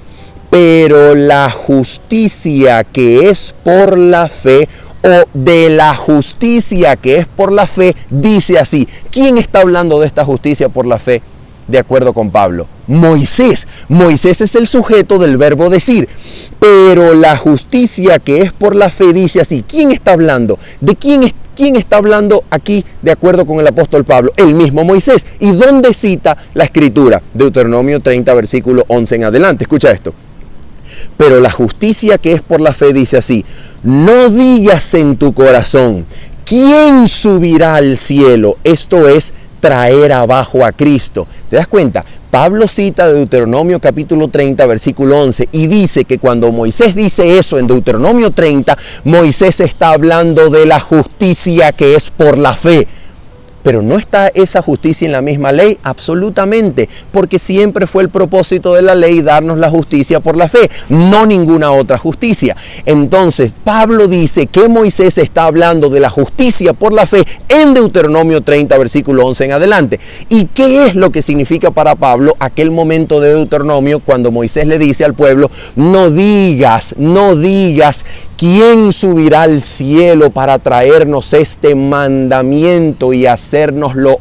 pero la justicia que es por la fe, o de la justicia que es por la fe, dice así. ¿Quién está hablando de esta justicia por la fe? De acuerdo con Pablo, Moisés. Moisés es el sujeto del verbo decir. Pero la justicia que es por la fe dice así. ¿Quién está hablando? ¿De quién está hablando aquí de acuerdo con el apóstol Pablo? El mismo Moisés. ¿Y dónde cita la escritura? Deuteronomio 30, versículo 11 en adelante. Escucha esto. Pero la justicia que es por la fe dice así: no digas en tu corazón, ¿quién subirá al cielo? Esto es traer abajo a Cristo. ¿Te das cuenta? Pablo cita Deuteronomio capítulo 30, versículo 11, y dice que cuando Moisés dice eso en Deuteronomio 30, Moisés está hablando de la justicia que es por la fe. Pero ¿no está esa justicia en la misma ley? Absolutamente, porque siempre fue el propósito de la ley darnos la justicia por la fe, no ninguna otra justicia. Entonces, Pablo dice que Moisés está hablando de la justicia por la fe en Deuteronomio 30, versículo 11 en adelante. ¿Y qué es lo que significa para Pablo aquel momento de Deuteronomio cuando Moisés le dice al pueblo: no digas, ¿quién subirá al cielo para traernos este mandamiento y hacérnoslo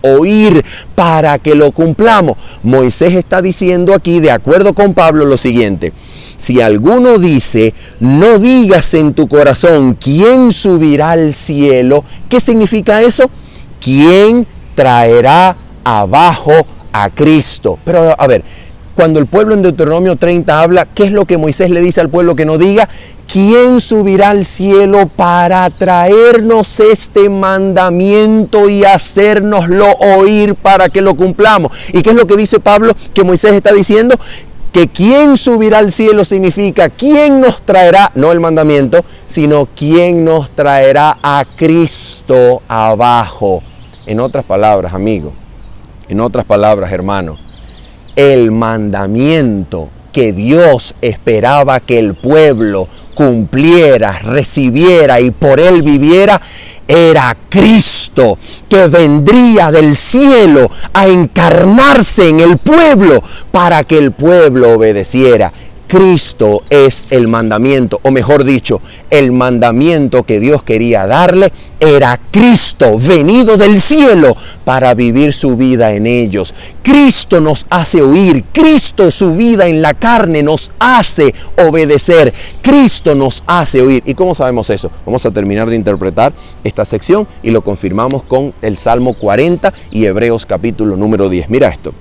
oír para que lo cumplamos? Moisés está diciendo aquí, de acuerdo con Pablo, lo siguiente: si alguno dice, no digas en tu corazón, ¿quién subirá al cielo? ¿Qué significa eso? ¿Quién traerá abajo a Cristo? Pero a ver, cuando el pueblo en Deuteronomio 30 habla, ¿qué es lo que Moisés le dice al pueblo que no diga? ¿Quién subirá al cielo para traernos este mandamiento y hacérnoslo oír para que lo cumplamos? ¿Y qué es lo que dice Pablo que Moisés está diciendo? Que quién subirá al cielo significa quién nos traerá, no el mandamiento, sino quién nos traerá a Cristo abajo. En otras palabras, amigo, en otras palabras, hermano, el mandamiento que Dios esperaba que el pueblo cumpliera, recibiera y por él viviera, era Cristo, que vendría del cielo a encarnarse en el pueblo para que el pueblo obedeciera. Cristo es el mandamiento, o mejor dicho, el mandamiento que Dios quería darle era Cristo, venido del cielo para vivir su vida en ellos. Cristo nos hace oír, Cristo, su vida en la carne, nos hace obedecer, Cristo nos hace oír. ¿Y cómo sabemos eso? Vamos a terminar de interpretar esta sección y lo confirmamos con el Salmo 40 y Hebreos capítulo número 10. Mira esto.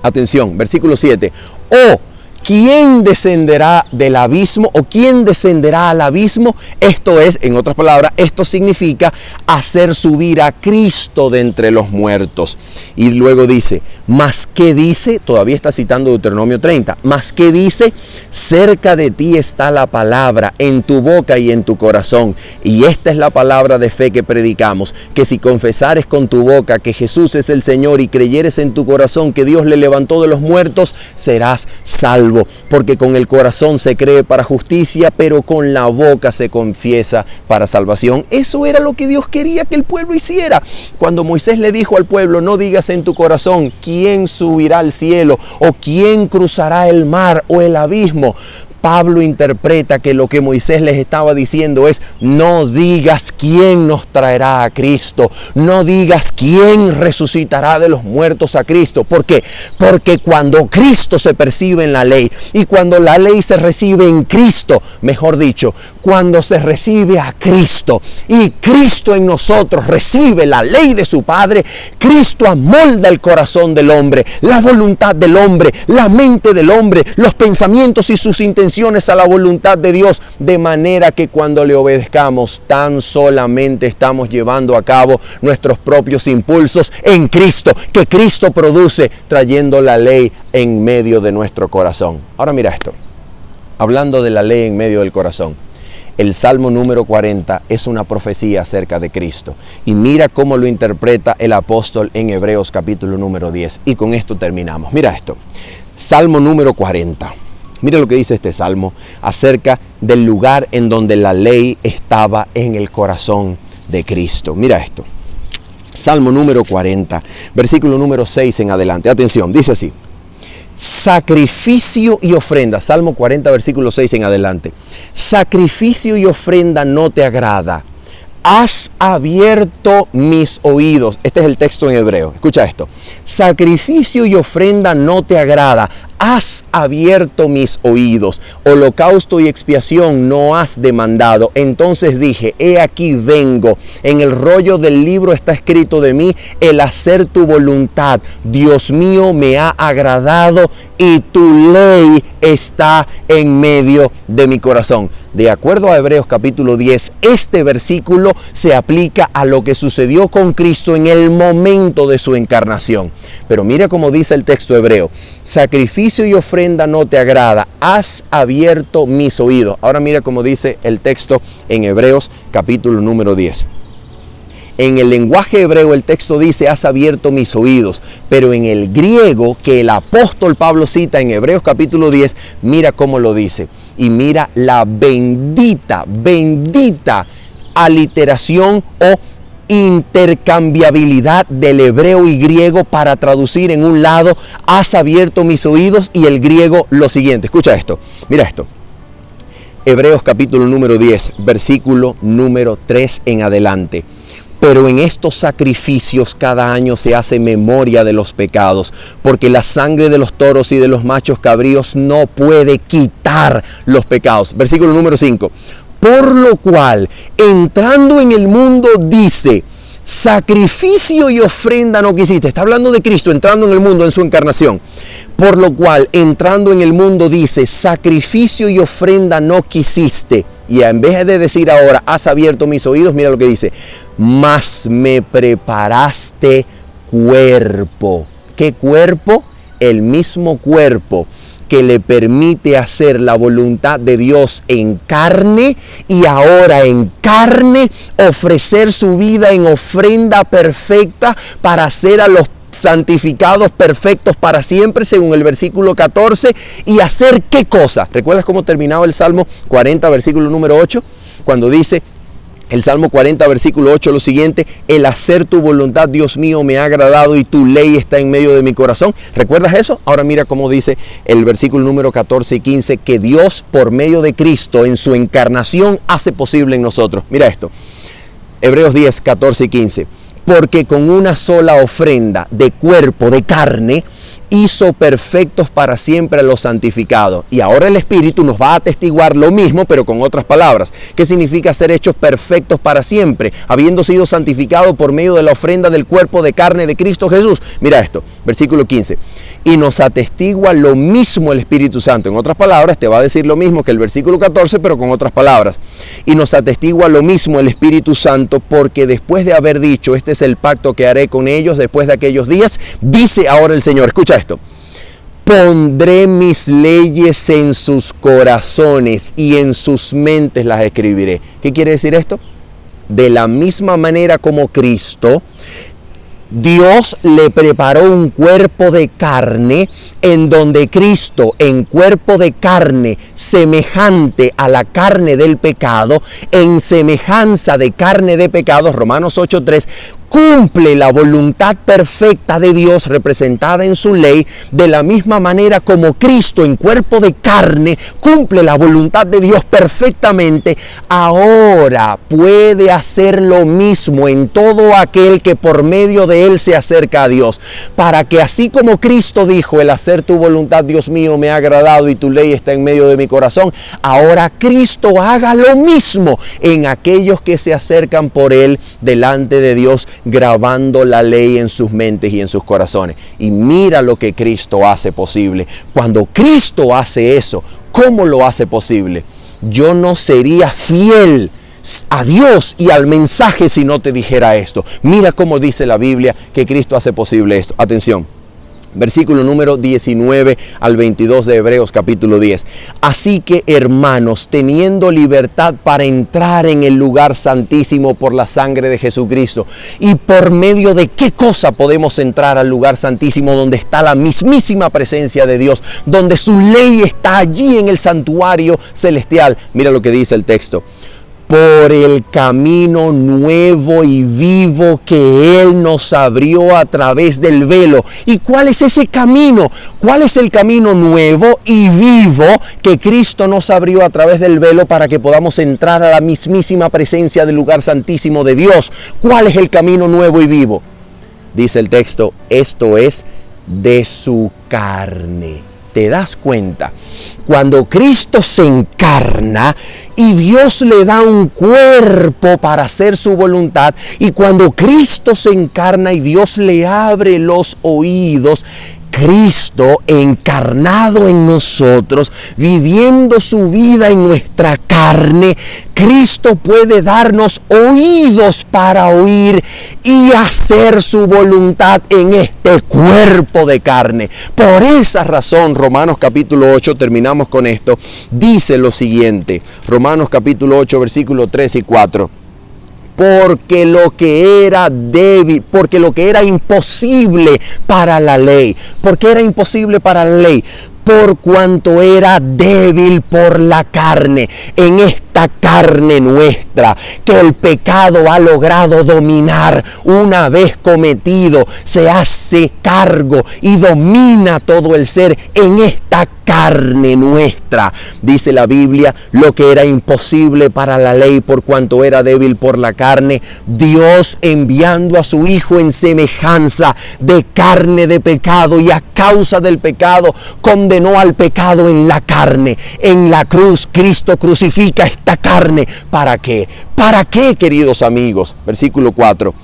Atención, versículo 7. Oh, ¿quién descenderá del abismo o quién descenderá al abismo? Esto es, en otras palabras, esto significa hacer subir a Cristo de entre los muertos. Y luego dice, ¿mas qué dice? Todavía está citando Deuteronomio 30. ¿Mas qué dice? Cerca de ti está la palabra, en tu boca y en tu corazón. Y esta es la palabra de fe que predicamos, que si confesares con tu boca que Jesús es el Señor y creyeres en tu corazón que Dios le levantó de los muertos, serás salvo. Porque con el corazón se cree para justicia, pero con la boca se confiesa para salvación. Eso era lo que Dios quería que el pueblo hiciera. Cuando Moisés le dijo al pueblo, no digas en tu corazón, ¿quién subirá al cielo? O ¿quién cruzará el mar o el abismo? Pablo interpreta que lo que Moisés les estaba diciendo es, no digas quién nos traerá a Cristo, no digas quién resucitará de los muertos a Cristo. ¿Por qué? Porque cuando Cristo se percibe en la ley y cuando la ley se recibe en Cristo, mejor dicho, cuando se recibe a Cristo y Cristo en nosotros recibe la ley de su Padre, Cristo amolda el corazón del hombre, la voluntad del hombre, la mente del hombre, los pensamientos y sus intenciones a la voluntad de Dios, de manera que cuando le obedezcamos tan solamente estamos llevando a cabo nuestros propios impulsos en Cristo, que Cristo produce trayendo la ley en medio de nuestro corazón. Ahora mira esto, hablando de la ley en medio del corazón, el Salmo número 40 es una profecía acerca de Cristo y mira cómo lo interpreta el apóstol en Hebreos capítulo número 10 y con esto terminamos. Mira esto, Salmo número 40. Mira lo que dice este salmo acerca del lugar en donde la ley estaba en el corazón de Cristo. Mira esto. Salmo número 40, versículo número 6 en adelante. Atención, dice así. Sacrificio y ofrenda. Salmo 40, versículo 6 en adelante. Sacrificio y ofrenda no te agrada. Has abierto mis oídos. Este es el texto en hebreo. Escucha esto. Sacrificio y ofrenda no te agrada. Has abierto mis oídos. Holocausto y expiación no has demandado. Entonces dije, he aquí vengo. En el rollo del libro está escrito de mí el hacer tu voluntad. Dios mío, me ha agradado y tu ley está en medio de mi corazón. De acuerdo a Hebreos capítulo 10, este versículo se aplica a lo que sucedió con Cristo en el momento de su encarnación. Pero mira cómo dice el texto hebreo, sacrificio y ofrenda no te agrada, has abierto mis oídos. Ahora mira cómo dice el texto en Hebreos capítulo número 10. En el lenguaje hebreo el texto dice, has abierto mis oídos, pero en el griego que el apóstol Pablo cita en Hebreos capítulo 10, mira cómo lo dice. Y mira la bendita aliteración o intercambiabilidad del hebreo y griego para traducir en un lado, has abierto mis oídos, y el griego lo siguiente. Escucha esto, mira esto. Hebreos capítulo número 10, versículo número 3 en adelante. Pero en estos sacrificios cada año se hace memoria de los pecados, porque la sangre de los toros y de los machos cabríos no puede quitar los pecados. Versículo número 5. Por lo cual, entrando en el mundo, dice, sacrificio y ofrenda no quisiste. Está hablando de Cristo entrando en el mundo en su encarnación. Por lo cual, entrando en el mundo, dice, sacrificio y ofrenda no quisiste. Y en vez de decir ahora, has abierto mis oídos, mira lo que dice, mas me preparaste cuerpo. ¿Qué cuerpo? El mismo cuerpo que le permite hacer la voluntad de Dios en carne, y ahora en carne ofrecer su vida en ofrenda perfecta para hacer a los santificados perfectos para siempre, según el versículo 14, y hacer ¿qué cosa? ¿Recuerdas cómo terminaba el Salmo 40, versículo número 8? Cuando dice el Salmo 40, versículo 8, lo siguiente, el hacer tu voluntad, Dios mío, me ha agradado y tu ley está en medio de mi corazón. ¿Recuerdas eso? Ahora mira cómo dice el versículo número 14 y 15, que Dios por medio de Cristo en su encarnación hace posible en nosotros. Mira esto, Hebreos 10, 14 y 15. Porque con una sola ofrenda de cuerpo, de carne, hizo perfectos para siempre a los santificados. Y ahora el Espíritu nos va a atestiguar lo mismo, pero con otras palabras. ¿Qué significa ser hechos perfectos para siempre? Habiendo sido santificados por medio de la ofrenda del cuerpo de carne de Cristo Jesús. Mira esto, versículo 15. Y nos atestigua lo mismo el Espíritu Santo. En otras palabras, te va a decir lo mismo que el versículo 14, pero con otras palabras. Y nos atestigua lo mismo el Espíritu Santo, porque después de haber dicho, este es el pacto que haré con ellos después de aquellos días, dice ahora el Señor, escucha esto: pondré mis leyes en sus corazones y en sus mentes las escribiré. ¿Qué quiere decir esto? De la misma manera como Cristo, Dios le preparó un cuerpo de carne, en donde Cristo, en cuerpo de carne semejante a la carne del pecado, en semejanza de carne de pecado, Romanos 8:3, cumple la voluntad perfecta de Dios representada en su ley, de la misma manera como Cristo en cuerpo de carne cumple la voluntad de Dios perfectamente. Ahora puede hacer lo mismo en todo aquel que por medio de él se acerca a Dios, para que así como Cristo dijo, el hacer tu voluntad, Dios mío, me ha agradado y tu ley está en medio de mi corazón, ahora Cristo haga lo mismo en aquellos que se acercan por él delante de Dios, grabando la ley en sus mentes y en sus corazones. Y mira lo que Cristo hace posible. Cuando Cristo hace eso, ¿cómo lo hace posible? Yo no sería fiel a Dios y al mensaje si no te dijera esto. Mira cómo dice la Biblia que Cristo hace posible esto. Atención. Versículo número 19 al 22 de Hebreos capítulo 10. Así que, hermanos, teniendo libertad para entrar en el lugar santísimo por la sangre de Jesucristo. ¿Y por medio de qué cosa podemos entrar al lugar santísimo, donde está la mismísima presencia de Dios, donde su ley está allí en el santuario celestial? Mira lo que dice el texto: por el camino nuevo y vivo que Él nos abrió a través del velo. ¿Y cuál es ese camino? ¿Cuál es el camino nuevo y vivo que Cristo nos abrió a través del velo para que podamos entrar a la mismísima presencia del lugar santísimo de Dios? ¿Cuál es el camino nuevo y vivo? Dice el texto: esto es de su carne. ¿Te das cuenta? Cuando Cristo se encarna y Dios le da un cuerpo para hacer su voluntad, y cuando Cristo se encarna y Dios le abre los oídos, Cristo encarnado en nosotros, viviendo su vida en nuestra carne, Cristo puede darnos oídos para oír y hacer su voluntad en este cuerpo de carne. Por esa razón, Romanos capítulo 8, terminamos con esto, dice lo siguiente. Romanos capítulo 8, versículo 3 y 4. Porque lo que era débil, porque lo que era imposible para la ley, porque era imposible para la ley, por cuanto era débil por la carne, en esta carne nuestra, que el pecado ha logrado dominar una vez cometido, se hace cargo y domina todo el ser en esta carne nuestra. Dice la Biblia, lo que era imposible para la ley por cuanto era débil por la carne, Dios enviando a su Hijo en semejanza de carne de pecado, y a causa del pecado condenó al pecado en la carne. En la cruz Cristo crucifica esta carne. ¿Para qué? ¿Para qué, queridos amigos? Versículo 4.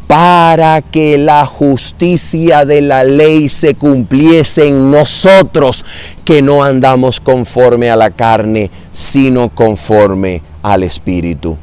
Para que la justicia de la ley se cumpliese en nosotros, que no andamos conforme a la carne, sino conforme al Espíritu.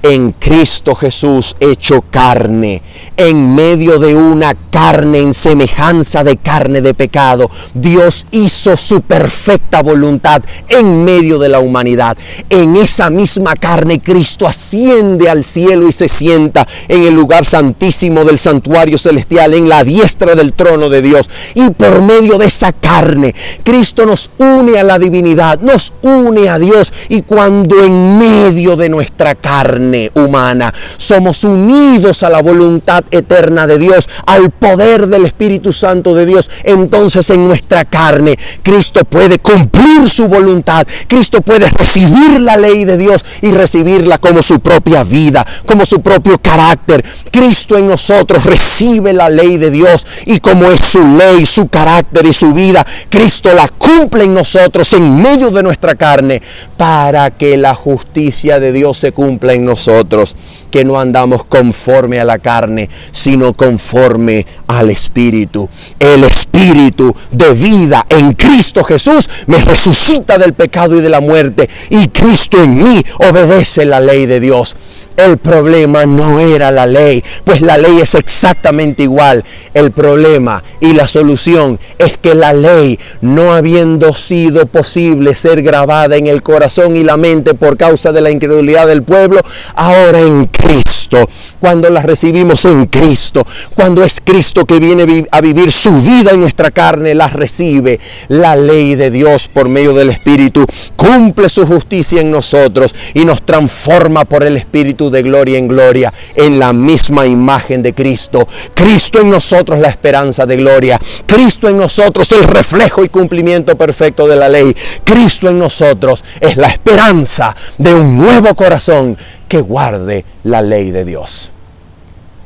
En Cristo Jesús hecho carne, en medio de una carne en semejanza de carne de pecado, Dios hizo su perfecta voluntad en medio de la humanidad. En esa misma carne Cristo asciende al cielo y se sienta en el lugar santísimo del santuario celestial, en la diestra del trono de Dios. Y por medio de esa carne, Cristo nos une a la divinidad, nos une a Dios. Y cuando en medio de nuestra carne carne humana. Somos unidos a la voluntad eterna de Dios, al poder del Espíritu Santo de Dios. Entonces en nuestra carne Cristo puede cumplir su voluntad. Cristo puede recibir la ley de Dios y recibirla como su propia vida, como su propio carácter. Cristo en nosotros recibe la ley de Dios, y como es su ley, su carácter y su vida, Cristo la cumple en nosotros, en medio de nuestra carne, para que la justicia de Dios se cumpla en nosotros, que no andamos conforme a la carne, sino conforme al Espíritu. El Espíritu de vida en Cristo Jesús me resucita del pecado y de la muerte, y Cristo en mí obedece la ley de Dios. El problema no era la ley, pues la ley es exactamente igual. El problema y la solución es que la ley, no habiendo sido posible ser grabada en el corazón y la mente por causa de la incredulidad del pueblo, ahora en Cristo, cuando la recibimos en Cristo, cuando es Cristo que viene a vivir su vida en nuestra carne, la recibe. La ley de Dios por medio del Espíritu cumple su justicia en nosotros y nos transforma por el Espíritu de gloria en gloria en la misma imagen de Cristo. Cristo en nosotros la esperanza de gloria. Cristo en nosotros el reflejo y cumplimiento perfecto de la ley. Cristo en nosotros es la esperanza de un nuevo corazón que guarde la ley de Dios.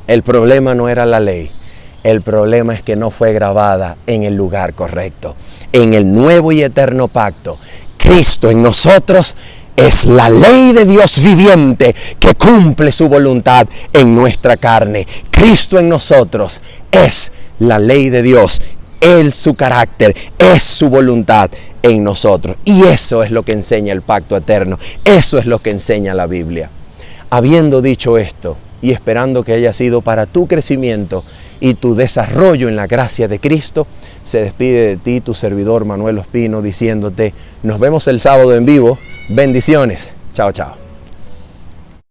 El problema no era la ley. El problema es que no fue grabada en el lugar correcto. En el nuevo y eterno pacto, Cristo en nosotros es la ley de Dios viviente que cumple su voluntad en nuestra carne. Cristo en nosotros es la ley de Dios. Él, su carácter, es su voluntad en nosotros. Y eso es lo que enseña el pacto eterno. Eso es lo que enseña la Biblia. Habiendo dicho esto y esperando que haya sido para tu crecimiento y tu desarrollo en la gracia de Cristo, se despide de ti tu servidor Manuel Ospino diciéndote: nos vemos el sábado en vivo. Bendiciones. Chao, chao.